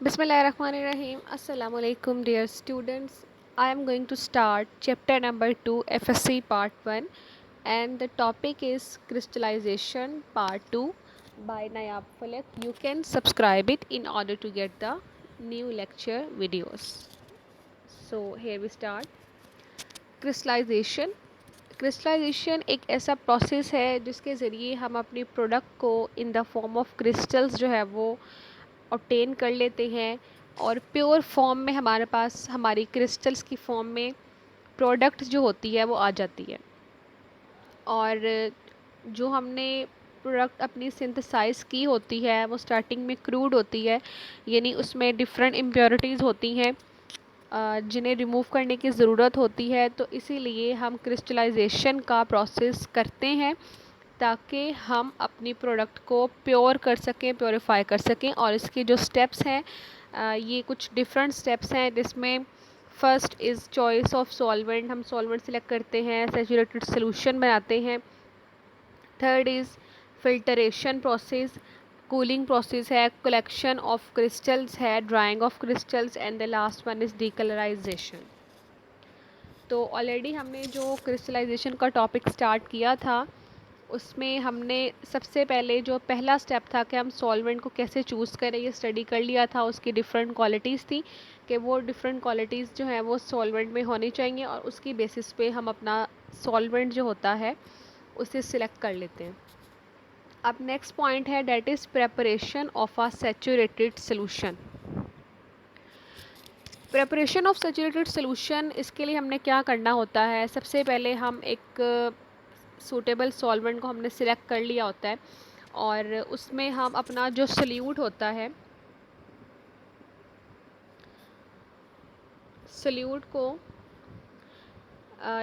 Bismillahirrahmanirrahim. Assalamu alaikum, dear students. I am going to start chapter number 2, FSC part 1, and the topic is crystallization part 2 by Nayab Falak. You can subscribe it in order to get the new lecture videos. So, here we start. Crystallization crystallization एक ऐसा process है जिसके ज़रिए हम अपनी product को in the form of crystals जो है वो ऑब्टेन कर लेते हैं और प्योर फॉर्म में हमारे पास हमारी क्रिस्टल्स की फॉर्म में प्रोडक्ट जो होती है वो आ जाती है। और जो हमने प्रोडक्ट अपनी सिंथेसाइज की होती है वो स्टार्टिंग में क्रूड होती है, यानी उसमें डिफरेंट इम्प्योरिटीज़ होती हैं जिन्हें रिमूव करने की ज़रूरत होती है। तो इसीलिए हम क्रिस्टलाइजेशन का प्रोसेस करते हैं ताकि हम अपनी प्रोडक्ट को प्योर कर सकें, प्योरीफाई कर सकें। और इसके जो स्टेप्स हैं ये कुछ डिफरेंट स्टेप्स हैं, जिसमें first is choice of solvent. हम सॉल्वेंट सेलेक्ट करते हैं, सैचुरेटेड सोल्यूशन बनाते हैं। Third is filtration process, cooling process है, कलेक्शन ऑफ क्रिस्टल्स है, drying of crystals, and the last one is decolourisation. तो ऑलरेडी हमने जो क्रिस्टलाइजेशन का टॉपिक स्टार्ट किया था उसमें हमने सबसे पहले जो पहला स्टेप था कि हम सॉल्वेंट को कैसे चूज़ करें ये स्टडी कर लिया था। उसकी डिफरेंट क्वालिटीज़ थी कि वो डिफरेंट क्वालिटीज़ जो हैं वो सॉल्वेंट में होनी चाहिए और उसकी बेसिस पे हम अपना सॉल्वेंट जो होता है उसे सिलेक्ट कर लेते हैं। अब नेक्स्ट पॉइंट है that is preparation of a saturated solution. Preparation of saturated solution, इसके लिए हमने क्या करना होता है, सबसे पहले हम एक सूटेबल सॉल्वेंट को हमने सिलेक्ट कर लिया होता है और उसमें हम अपना जो सल्यूट होता है, सल्यूट को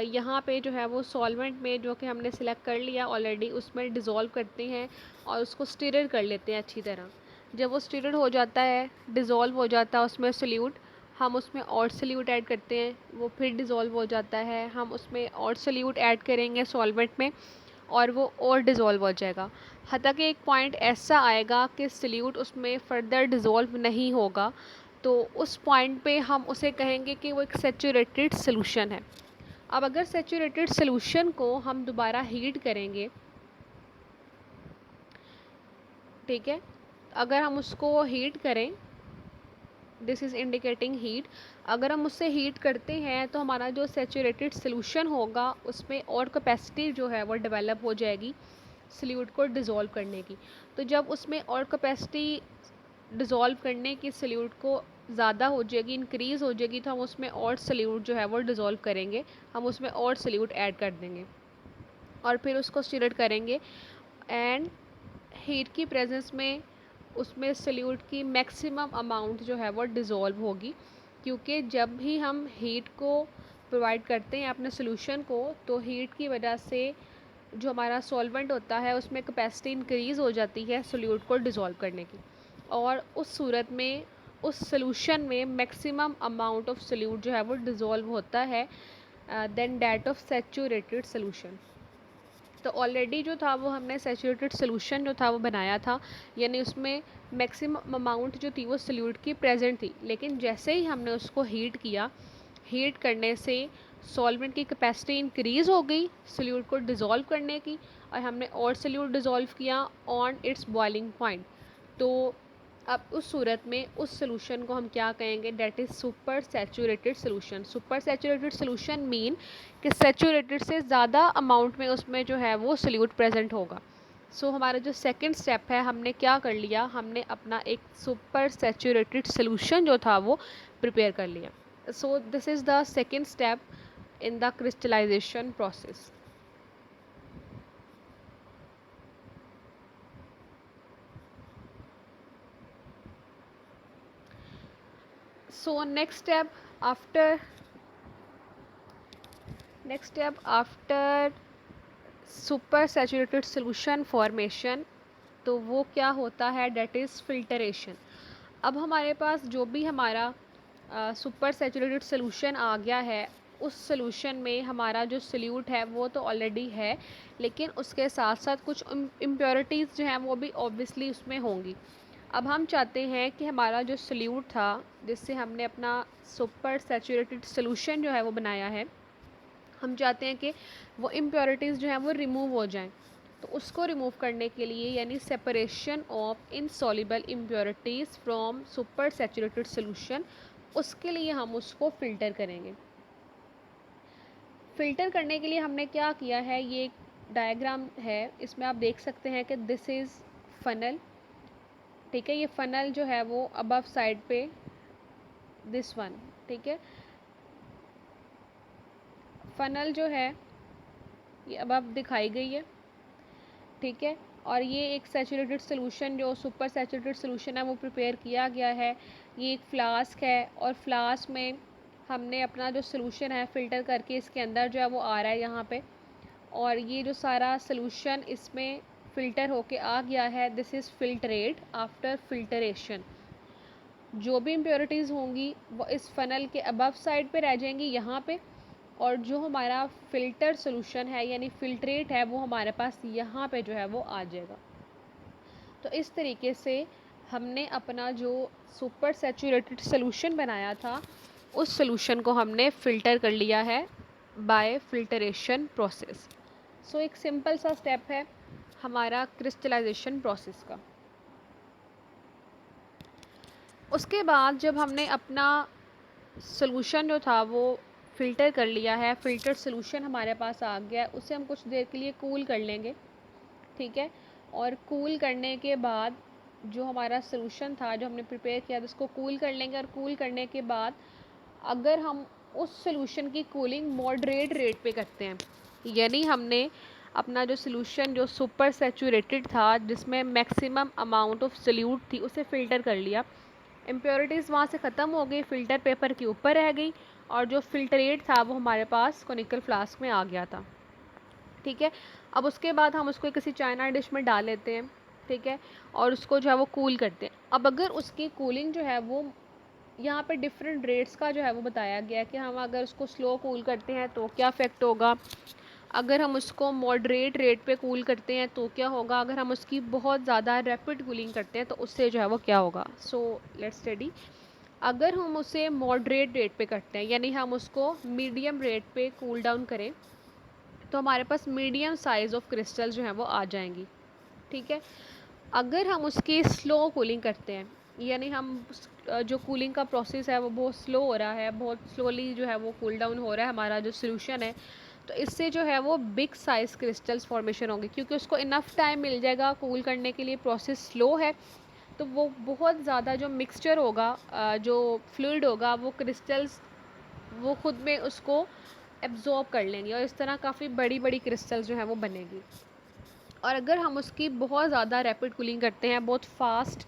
यहाँ पे जो है वो सॉल्वेंट में जो कि हमने सिलेक्ट कर लिया ऑलरेडी उसमें डिज़ोल्व करते हैं और उसको स्टिरर कर लेते हैं अच्छी तरह। जब वो स्टिरर हो जाता है, डिज़ोल्व हो जाता है उसमें सल्यूट, हम उसमें और सल्यूट ऐड करते हैं, वो फिर डिज़ोल्व हो जाता है, हम उसमें और सल्यूट ऐड करेंगे सॉल्वेंट में और वो और डिज़ोल्व हो जाएगा। हत्ता कि एक पॉइंट ऐसा आएगा कि सल्यूट उसमें फर्दर डिज़ोल्व नहीं होगा, तो उस पॉइंट पे हम उसे कहेंगे कि वो एक सैचुरेटेड सोल्यूशन है। अब अगर सैचुरेटेड सोल्यूशन को हम दोबारा हीट करेंगे, ठीक है, अगर हम उसको हीट करें, दिस इज़ इंडिकेटिंग हीट, अगर हम उससे हीट करते हैं तो हमारा जो सैचुरेटेड सोल्यूशन होगा उसमें और कैपेसिटी जो है वो डेवलप हो जाएगी सल्यूट को डिज़ोल्व करने की। तो जब उसमें और कैपेसिटी डिज़ोल्व करने की सल्यूट को ज़्यादा हो जाएगी, इंक्रीज़ हो जाएगी, तो हम उसमें और सल्यूट जो है वो डिज़ोल्व करेंगे, हम उसमें और सल्यूट ऐड कर देंगे और फिर उसको स्टिर करेंगे एंड हीट की प्रेजेंस में उसमें सल्यूट की मैक्सिमम अमाउंट जो है वो डिज़ोल्व होगी। क्योंकि जब भी हम हीट को प्रोवाइड करते हैं अपने सोल्यूशन को, तो हीट की वजह से जो हमारा सॉल्वेंट होता है उसमें कैपेसिटी इंक्रीज़ हो जाती है सॉल्यूट को डिज़ोल्व करने की, और उस सूरत में उस सोल्यूशन में मैक्सिमम अमाउंट ऑफ सॉल्यूट जो है वो डिज़ोल्व होता है than that of saturated solution. तो ऑलरेडी जो था वो हमने सैचुरेटेड सोल्यूशन जो था वो बनाया था, यानी उसमें मैक्सिमम अमाउंट जो थी वो सल्यूट की प्रेजेंट थी। लेकिन जैसे ही हमने उसको हीट किया, हीट करने से सॉल्वेंट की कैपेसिटी इंक्रीज़ हो गई सल्यूट को डिज़ोल्व करने की, और हमने और सल्यूट डिज़ोल्व किया ऑन इट्स बॉइलिंग पॉइंट। तो अब उस सूरत में उस सोल्यूशन को हम क्या कहेंगे, that is super saturated solution. Super saturated solution mean कि सैचुरेटेड से ज़्यादा अमाउंट में उसमें जो है वो सल्यूट प्रेजेंट होगा। सो हमारा जो सेकंड स्टेप है, हमने क्या कर लिया, हमने अपना एक सुपर सैचुरेटेड सोल्यूशन जो था वो प्रिपेयर कर लिया। So this is the second step in the crystallization process. So after next step after super saturated solution formation, तो वो क्या होता है, डेट इज़ फिल्टरेशन। अब हमारे पास जो भी हमारा सुपर सैचुरेटेड सोल्यूशन आ गया है, उस सोल्यूशन में हमारा जो सल्यूट है वो तो ऑलरेडी है, लेकिन उसके साथ साथ कुछ इम्प्योरिटीज़ जो हैं वो भी ऑब्वियसली उसमें होंगी। अब हम चाहते हैं कि हमारा जो सल्यूट था जिससे हमने अपना सुपर सैचुरेटेड सोल्यूशन जो है वो बनाया है, हम चाहते हैं कि वो इम्प्योरिटीज़ जो हैं वो रिमूव हो जाएं। तो उसको रिमूव करने के लिए यानी separation of insoluble impurities from super saturated solution, उसके लिए हम उसको फ़िल्टर करेंगे। फ़िल्टर करने के लिए हमने क्या किया है, ये एक डायग्राम है, इसमें आप देख सकते हैं कि दिस इज़ फ़नल। ठीक है, ये फ़नल जो है वो अबव साइड पे दिस वन, ठीक है, फ़नल जो है ये अबव दिखाई गई है। ठीक है, और ये एक सैचुरेटेड सोल्यूशन जो सुपर सैचुरेटेड सोल्यूशन है वो प्रिपेयर किया गया है। ये एक फ्लास्क है और फ्लास्क में हमने अपना जो सोल्यूशन है फ़िल्टर करके इसके अंदर जो है वो आ रहा है यहाँ पे, और ये जो सारा सोल्यूशन इसमें फ़िल्टर होके आ गया है, दिस इज़ फ़िल्टरेट आफ्टर फ़िल्टरेशन। जो भी इम्प्योरिटीज़ होंगी वो इस फ़नल के अबव साइड पे रह जाएंगी यहाँ पे, और जो हमारा फ़िल्टर सोल्यूशन है यानी फ़िल्ट्रेट है वो हमारे पास यहाँ पे जो है वो आ जाएगा। तो इस तरीके से हमने अपना जो सुपर सैचुरेटेड सोल्यूशन बनाया था उस सोल्यूशन को हमने फ़िल्टर कर लिया है बाय फ़िल्टरेशन प्रोसेस। सो एक सिंपल सा स्टेप है हमारा क्रिस्टलाइजेशन प्रोसेस का। उसके बाद जब हमने अपना सोल्यूशन जो था वो फ़िल्टर कर लिया है, फ़िल्टर्ड सोल्यूशन हमारे पास आ गया है, उसे हम कुछ देर के लिए कूल कर लेंगे। ठीक है, और कूल करने के बाद जो हमारा सोल्यूशन था जो हमने प्रिपेयर किया था उसको कूल कर लेंगे, और कूल करने के बाद अगर हम उस सोल्यूशन की कूलिंग मॉडरेट रेट पे करते हैं, यानी हमने अपना जो सोल्यूशन जो सुपर सैचुरेटेड था जिसमें मैक्सिमम अमाउंट ऑफ सोल्यूट थी उसे फ़िल्टर कर लिया, इम्प्योरिटीज़ वहाँ से ख़त्म हो गई, फ़िल्टर पेपर के ऊपर रह गई, और जो फ़िल्टरेट था वो हमारे पास कोनिकल फ्लास्क में आ गया था। ठीक है, अब उसके बाद हम उसको किसी चाइना डिश में डाल लेते हैं। ठीक है, और उसको जो है वो कूल करते हैं। अब अगर उसकी कूलिंग जो है वो यहाँ पे डिफरेंट रेट्स का जो है वो बताया गया है कि हम अगर उसको स्लो कूल करते हैं तो क्या इफ़ेक्ट होगा, अगर हम उसको मॉडरेट रेट पे कूल करते हैं तो क्या होगा, अगर हम उसकी बहुत ज़्यादा रैपिड कूलिंग करते हैं तो उससे जो है वो क्या होगा। So let's study. अगर हम उसे मॉडरेट रेट पे करते हैं यानी हम उसको मीडियम रेट पे कूल डाउन करें तो हमारे पास मीडियम साइज़ ऑफ क्रिस्टल जो है वो आ जाएंगी। ठीक है, अगर हम उसकी स्लो कूलिंग करते हैं यानी हम जो कूलिंग का प्रोसेस है वो बहुत स्लो हो रहा है, बहुत स्लोली जो है वो कूल डाउन हो रहा है हमारा जो सोल्यूशन है, तो इससे जो है वो बिग साइज़ क्रिस्टल्स फॉर्मेशन होंगे क्योंकि उसको इनफ टाइम मिल जाएगा कूल करने के लिए, प्रोसेस स्लो है तो वो बहुत ज़्यादा जो मिक्सचर होगा जो फ्लूइड होगा वो क्रिस्टल्स वो खुद में उसको एब्जॉर्ब कर लेंगे और इस तरह काफ़ी बड़ी बड़ी क्रिस्टल्स जो है वो बनेगी। और अगर हम उसकी बहुत ज़्यादा रैपिड कूलिंग करते हैं, बहुत फास्ट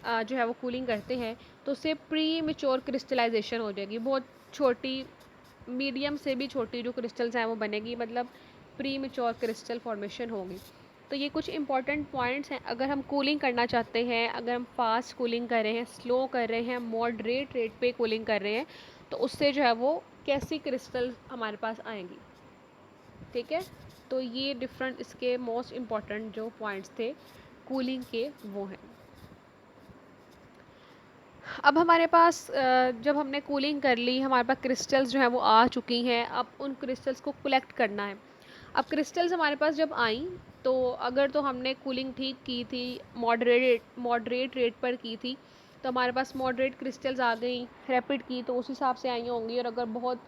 जो है वो कूलिंग करते हैं तो उससे प्री मेच्योर क्रिस्टलाइजेशन हो जाएगी, बहुत छोटी मीडियम से भी छोटी जो क्रिस्टल्स हैं वो बनेगी, मतलब प्री मेच्योर क्रिस्टल फॉर्मेशन होगी। तो ये कुछ इंपॉर्टेंट पॉइंट्स हैं अगर हम कूलिंग करना चाहते हैं, अगर हम फास्ट कूलिंग कर रहे हैं, स्लो कर रहे हैं, मॉडरेट रेट पे कूलिंग कर रहे हैं तो उससे जो है वो कैसी क्रिस्टल हमारे पास आएंगी। ठीक है, तो ये डिफरेंट इसके मोस्ट इम्पॉर्टेंट जो पॉइंट्स थे कूलिंग के वो हैं। अब हमारे पास जब हमने कूलिंग कर ली हमारे पास क्रिस्टल्स जो हैं वो आ चुकी हैं, अब उन क्रिस्टल्स को कलेक्ट करना है। अब क्रिस्टल्स हमारे पास जब आई तो अगर तो हमने कूलिंग ठीक की थी, मॉडरेट रेट पर की थी तो हमारे पास मॉडरेट क्रिस्टल्स आ गई, रैपिड की तो उस हिसाब से आई होंगी, और अगर बहुत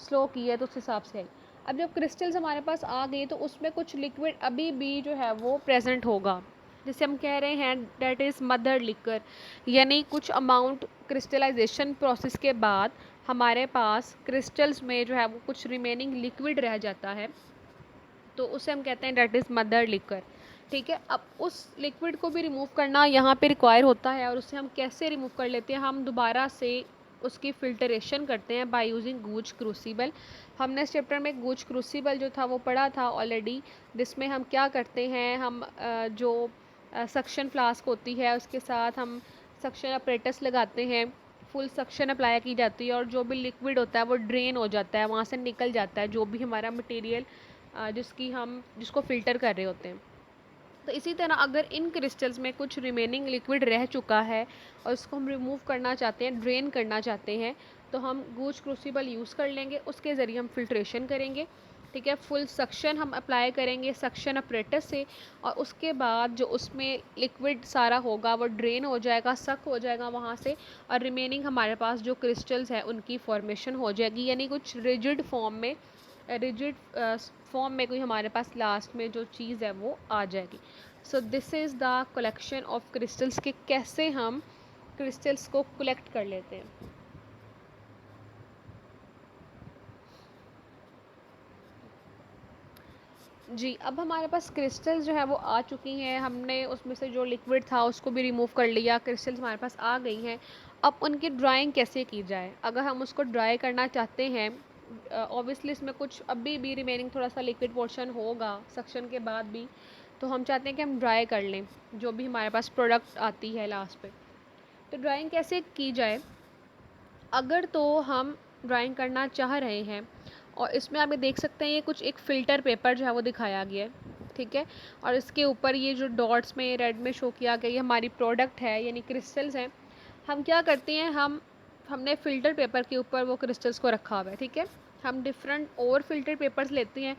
स्लो की है तो उस हिसाब से आई। अब जब क्रिस्टल्स हमारे पास आ गई तो उसमें कुछ लिक्विड अभी भी जो है वो प्रेजेंट होगा, जिसे हम कह रहे हैं डेट इज़ मदर लिकर, यानी कुछ अमाउंट क्रिस्टलाइजेशन प्रोसेस के बाद हमारे पास क्रिस्टल्स में जो है वो कुछ रिमेनिंग लिक्विड रह जाता है, तो उसे हम कहते हैं डेट इज़ मदर लिकर। ठीक है, अब उस लिक्विड को भी रिमूव करना यहाँ पे रिक्वायर होता है, और उसे हम कैसे रिमूव कर लेते हैं, हम दोबारा से उसकी फ़िल्टरेशन करते हैं बाय यूजिंग गूज क्रूसिबल। हमने इस चैप्टर में गूज क्रूसिबल जो था वो पढ़ा था ऑलरेडी, जिसमें हम क्या करते हैं, हम जो सक्शन फ्लास्क होती है उसके साथ हम सक्शन अपरेटस लगाते हैं, फुल सक्शन अप्लाई की जाती है और जो भी लिक्विड होता है वो ड्रेन हो जाता है, वहाँ से निकल जाता है जो भी हमारा मटेरियल जिसको फ़िल्टर कर रहे होते हैं। तो इसी तरह अगर इन क्रिस्टल्स में कुछ रिमेनिंग लिक्विड रह चुका है और उसको हम रिमूव करना चाहते हैं, ड्रेन करना चाहते हैं, तो हम गूज क्रूसिबल यूज़ कर लेंगे, उसके ज़रिए हम फिल्ट्रेशन करेंगे। ठीक है, फुल सक्शन हम अप्लाई करेंगे सक्शन अपरेटस से, और उसके बाद जो उसमें लिक्विड सारा होगा वो ड्रेन हो जाएगा, सक हो जाएगा वहाँ से, और रिमेनिंग हमारे पास जो क्रिस्टल्स हैं उनकी फॉर्मेशन हो जाएगी, यानी कुछ रिजिड फॉर्म में, रिजिड फॉर्म में कोई हमारे पास लास्ट में जो चीज़ है वो आ जाएगी। सो this is the collection of crystals, कि कैसे हम क्रिस्टल्स को कलेक्ट कर लेते हैं। जी, अब हमारे पास क्रिस्टल्स जो है वो आ चुकी हैं, हमने उसमें से जो लिक्विड था उसको भी रिमूव कर लिया, क्रिस्टल्स हमारे पास आ गई हैं। अब उनकी ड्राइंग कैसे की जाए? अगर हम उसको ड्राई करना चाहते हैं, ऑब्वियसली इसमें कुछ अभी भी रिमेनिंग थोड़ा सा लिक्विड पोर्शन होगा सक्शन के बाद भी, तो हम चाहते हैं कि हम ड्राई कर लें जो भी हमारे पास प्रोडक्ट आती है लास्ट पे। तो ड्राइंग कैसे की जाए? अगर तो हम ड्राइंग करना चाह रहे हैं, और इसमें आप ये देख सकते हैं, ये कुछ एक फ़िल्टर पेपर जो है वो दिखाया गया है, ठीक है, और इसके ऊपर ये जो डॉट्स में रेड में शो किया गया, ये हमारी प्रोडक्ट है यानी क्रिस्टल्स हैं। हम क्या करते हैं, हमने फ़िल्टर पेपर के ऊपर वो क्रिस्टल्स को रखा हुआ है, ठीक है। हम डिफरेंट और फ़िल्टर पेपर्स लेते हैं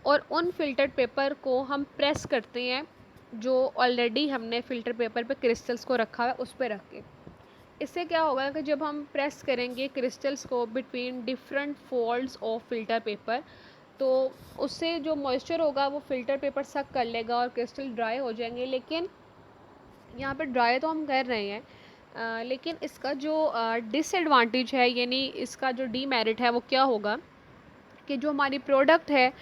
और उन फ़िल्टर पेपर को हम प्रेस करते हैं, जो ऑलरेडी हमने फ़िल्टर पेपर पे क्रिस्टल्स को रखा हुआ है उस पे रख के। इससे क्या होगा कि जब हम प्रेस करेंगे क्रिस्टल्स को between different folds of filter paper, तो उससे जो मॉइस्चर होगा वो फ़िल्टर पेपर सक कर लेगा और क्रिस्टल ड्राई हो जाएंगे। लेकिन यहाँ पे ड्राई तो हम कर रहे हैं, लेकिन इसका जो डिसएडवांटेज है, यानी इसका जो डीमेरिट है वो क्या होगा कि जो हमारी प्रोडक्ट है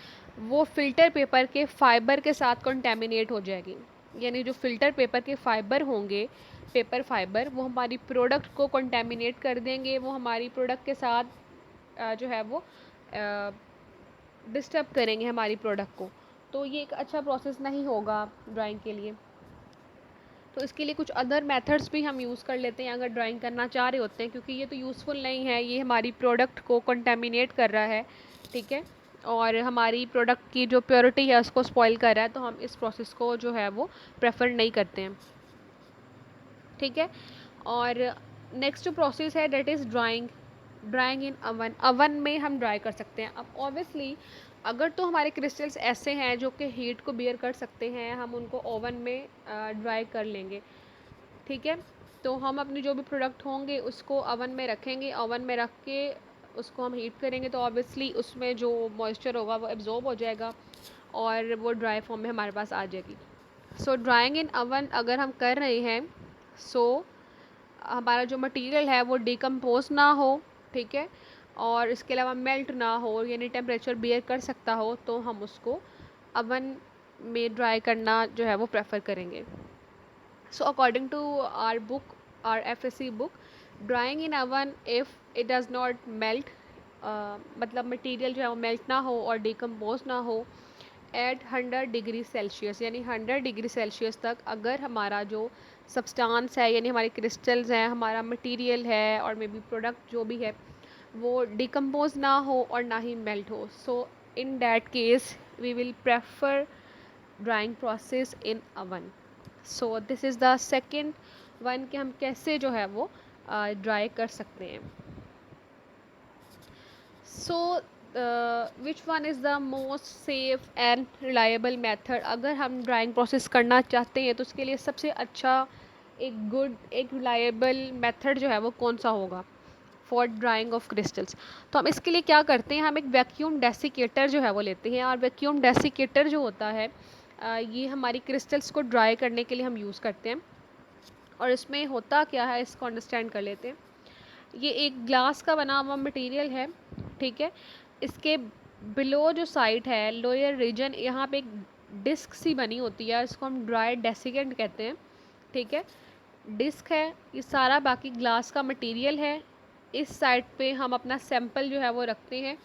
वो फ़िल्टर पेपर के फ़ाइबर के साथ कंटेमिनेट हो जाएगी। यानी जो फ़िल्टर पेपर के फ़ाइबर होंगे, पेपर फ़ाइबर, वो हमारी प्रोडक्ट को कंटेमिनेट कर देंगे, वो हमारी प्रोडक्ट के साथ जो है वो डिस्टर्ब करेंगे हमारी प्रोडक्ट को। तो ये एक अच्छा प्रोसेस नहीं होगा ड्राइंग के लिए। तो इसके लिए कुछ अदर मेथड्स भी हम यूज़ कर लेते हैं अगर ड्राइंग करना चाह रहे होते हैं, क्योंकि ये तो यूज़फुल नहीं है, ये हमारी प्रोडक्ट को कंटेमिनेट कर रहा है, ठीक है, और हमारी प्रोडक्ट की जो प्योरिटी है उसको स्पॉइल कर रहा है, तो हम इस प्रोसेस को जो है वो प्रेफर नहीं करते हैं, ठीक है। और नेक्स्ट जो प्रोसेस है that is drying, drying in oven, oven में हम ड्राई कर सकते हैं। अब ऑब्वियसली अगर तो हमारे क्रिस्टल्स ऐसे हैं जो कि हीट को बियर कर सकते हैं, हम उनको ओवन में ड्राई कर लेंगे, ठीक है। तो हम अपनी जो भी प्रोडक्ट होंगे उसको ओवन में रखेंगे, ओवन में रख के उसको हम हीट करेंगे, तो ऑब्वियसली उसमें जो मॉइस्चर होगा वो एब्जॉर्ब हो जाएगा और वो ड्राई फॉर्म में हमारे पास आ जाएगी। सो ड्राइंग इन अवन अगर हम कर रहे हैं, सो हमारा जो मटेरियल है वो डिकम्पोज ना हो, ठीक है, और इसके अलावा मेल्ट ना हो, यानी टेम्परेचर बियर कर सकता हो, तो हम उसको अवन में ड्राई करना जो है वो प्रेफर करेंगे। So according to our book, our FSC book, drying in oven if it does not melt, मतलब मटेरियल जो है वो मेल्ट ना हो और डिकम्पोज ना हो एट 100 डिग्री सेल्सियस, यानी 100 डिग्री सेल्सियस तक अगर हमारा जो सब्सटेंस है, यानी हमारे क्रिस्टल्स हैं, हमारा मटेरियल है और मे बी प्रोडक्ट जो भी है वो डिकम्पोज ना हो और ना ही मेल्ट हो, so in that case we will prefer drying process in oven. So this is the second one कि हम कैसे जो है वो ड्राई कर सकते हैं। So which one is the most safe and reliable method? अगर हम ड्राइंग प्रोसेस करना चाहते हैं तो उसके लिए सबसे अच्छा, एक गुड, एक रिलायबल मेथड जो है वो कौन सा होगा फॉर ड्राइंग ऑफ क्रिस्टल्स? तो हम इसके लिए क्या करते हैं, हम एक वैक्यूम डेसिकेटर जो है वो लेते हैं, और वैक्यूम डेसिकेटर जो होता है ये हमारी क्रिस्टल्स को ड्राई करने के लिए हम यूज़ करते हैं। और इसमें होता क्या है इसको अंडरस्टैंड कर लेते हैं। ये एक ग्लास का बना हुआ मटेरियल है, ठीक है। इसके बिलो जो साइड है, लोअर रीजन, यहाँ पे एक डिस्क सी बनी होती है, इसको हम ड्राई डेसिकेंट कहते हैं, ठीक है। डिस्क है, ये सारा बाकी ग्लास का मटेरियल है। इस साइड पे हम अपना सैंपल जो है वो रखते हैं,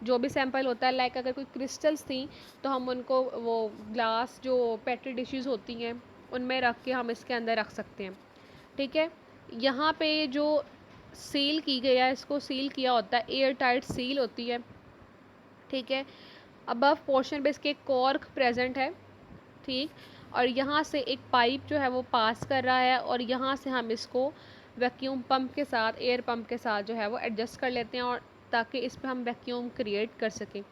जो भी सैंपल होता है, लाइक अगर कोई क्रिस्टल्स थी तो हम उनको वो ग्लास जो पेट्री डिशेस होती हैं उनमें रख के हम इसके अंदर रख सकते हैं, ठीक है। यहाँ पे जो सील की गया है, इसको सील किया होता है, एयर टाइट सील होती है, ठीक है। अबव पोर्शन पे इसके कॉर्क प्रेजेंट है, ठीक, और यहाँ से एक पाइप जो है वो पास कर रहा है और यहाँ से हम इसको वैक्यूम पंप के साथ, एयर पंप के साथ जो है वो एडजस्ट कर लेते हैं, और ताकि इस पर हम वैक्यूम क्रिएट कर सकें।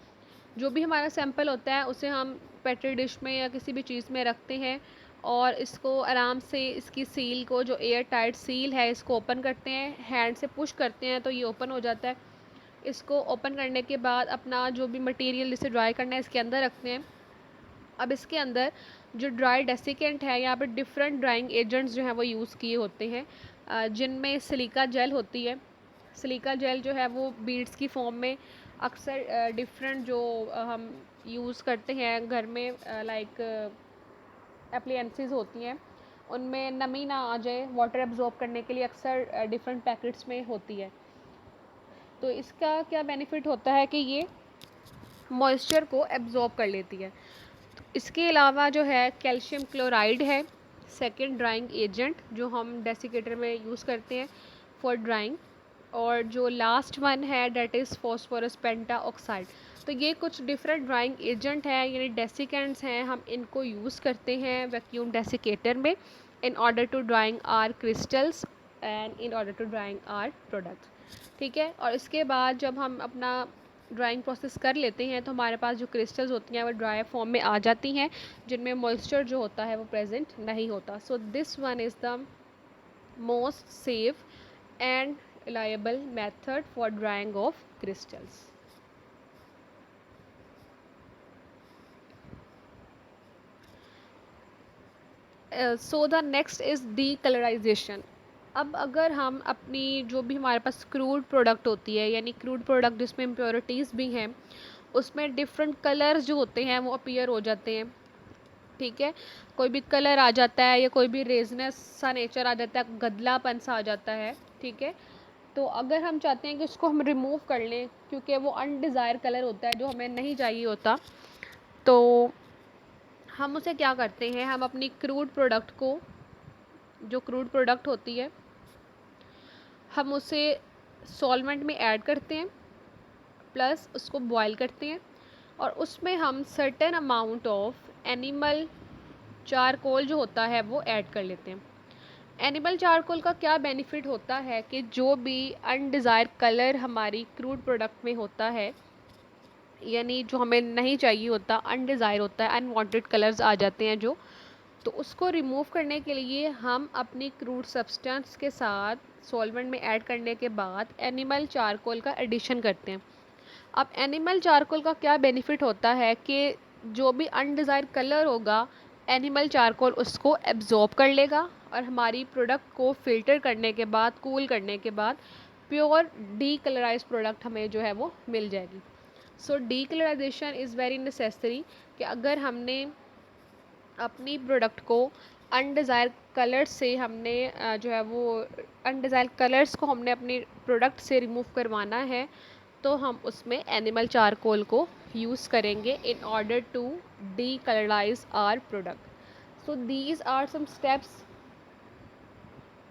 जो भी हमारा सैंपल होता है उसे हम पेट्री डिश में या किसी भी चीज़ में रखते हैं और इसको आराम से, इसकी सील को, जो एयर टाइट सील है, इसको ओपन करते हैं, हैंड से पुश करते हैं तो ये ओपन हो जाता है। इसको ओपन करने के बाद अपना जो भी मटेरियल जिसे ड्राई करना है इसके अंदर रखते हैं। अब इसके अंदर जो ड्राई डेसिकेंट है, यहाँ पर डिफरेंट ड्राइंग एजेंट्स जो हैं वो यूज़ किए होते हैं, जिनमें सिलिका जेल होती है। सिलिका जेल जो है वो बीड्स की फॉर्म में अक्सर डिफरेंट जो हम यूज़ करते हैं घर में, लाइक एप्लियंसेस होती हैं, उनमें नमी ना आ जाए, वाटर एब्जॉर्ब करने के लिए अक्सर डिफरेंट पैकेट्स में होती है। तो इसका क्या बेनिफिट होता है कि ये मॉइस्चर को एब्जॉर्ब कर लेती है। तो इसके अलावा जो है कैल्शियम क्लोराइड है, सेकेंड ड्राइंग एजेंट जो हम डेसिकेटर में यूज़ करते हैं फॉर ड्राइंग। और जो लास्ट वन है that is phosphorus penta oxide. तो ये कुछ डिफरेंट ड्राइंग एजेंट हैं, यानी डेसिकेंट्स हैं, हम इनको यूज़ करते हैं वैक्यूम डेसिकेटर में in order to drying our crystals and in order to drying our product. ठीक है, और इसके बाद जब हम अपना ड्राइंग प्रोसेस कर लेते हैं तो हमारे पास जो क्रिस्टल्स होती हैं वो ड्राई फॉर्म में आ जाती हैं, जिनमें मॉइस्चर जो होता है वो प्रेजेंट नहीं होता। So this one is the most safe and reliable method for drying of crystals. So the next is decolorization. अब अगर हम अपनी जो भी हमारे पास क्रूड प्रोडक्ट होती है, यानी क्रूड प्रोडक्ट जिसमें इम्प्योरिटीज़ भी हैं, उसमें डिफरेंट कलर्स जो होते हैं वो अपीयर हो जाते हैं। ठीक है, कोई भी कलर आ जाता है या कोई भी रेजनेस सा नेचर आ जाता है, गदलापन सा आ जाता है। ठीक है, तो अगर हम चाहते हैं कि उसको हम रिमूव कर लें, क्योंकि वो अनडिज़ायर कलर होता है जो हमें नहीं चाहिए होता, तो हम उसे क्या करते हैं, हम अपनी क्रूड प्रोडक्ट को, जो क्रूड प्रोडक्ट होती है, हम उसे सॉल्वेंट में ऐड करते हैं, प्लस उसको बॉयल करते हैं और उसमें हम certain amount of animal charcoal जो होता है वो ऐड कर लेते हैं। एनिमल चारकोल का क्या बेनिफिट होता है कि जो भी अनडिज़ायर कलर हमारी क्रूड प्रोडक्ट में होता है, यानी जो हमें नहीं चाहिए होता, अनडिज़ायर होता है, अनवांटेड कलर्स आ जाते हैं जो, तो उसको रिमूव करने के लिए हम अपनी क्रूड सब्सटेंस के साथ सॉल्वेंट में ऐड करने के बाद एनिमल चारकोल का एडिशन करते हैं। अब एनिमल चारकोल का क्या बेनिफिट होता है कि जो भी अनडिज़ायर कलर होगा, एनिमल चारकोल उसको एब्जॉर्ब कर लेगा और हमारी प्रोडक्ट को फ़िल्टर करने के बाद, कूल करने के बाद प्योर डीकलराइज्ड प्रोडक्ट हमें जो है वो मिल जाएगी। सो डीकलराइजेशन इज़ वेरी नेसेसरी कि अगर हमने अपनी प्रोडक्ट को अनडिज़ायर कलर्स से हमने जो है वो अनडिज़ायर कलर्स को हमने अपनी प्रोडक्ट से रिमूव करवाना है, तो हम उसमें एनिमल चारकोल को यूज़ करेंगे in order to decolourise our product. So these are some steps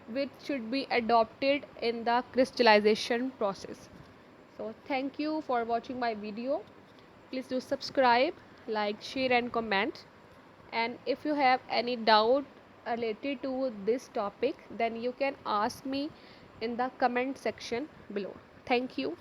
which should be adopted in the crystallization process. So thank you for watching my video. Please do subscribe, like, share and comment. And if you have any doubt related to this topic, then you can ask me in the comment section below. Thank you.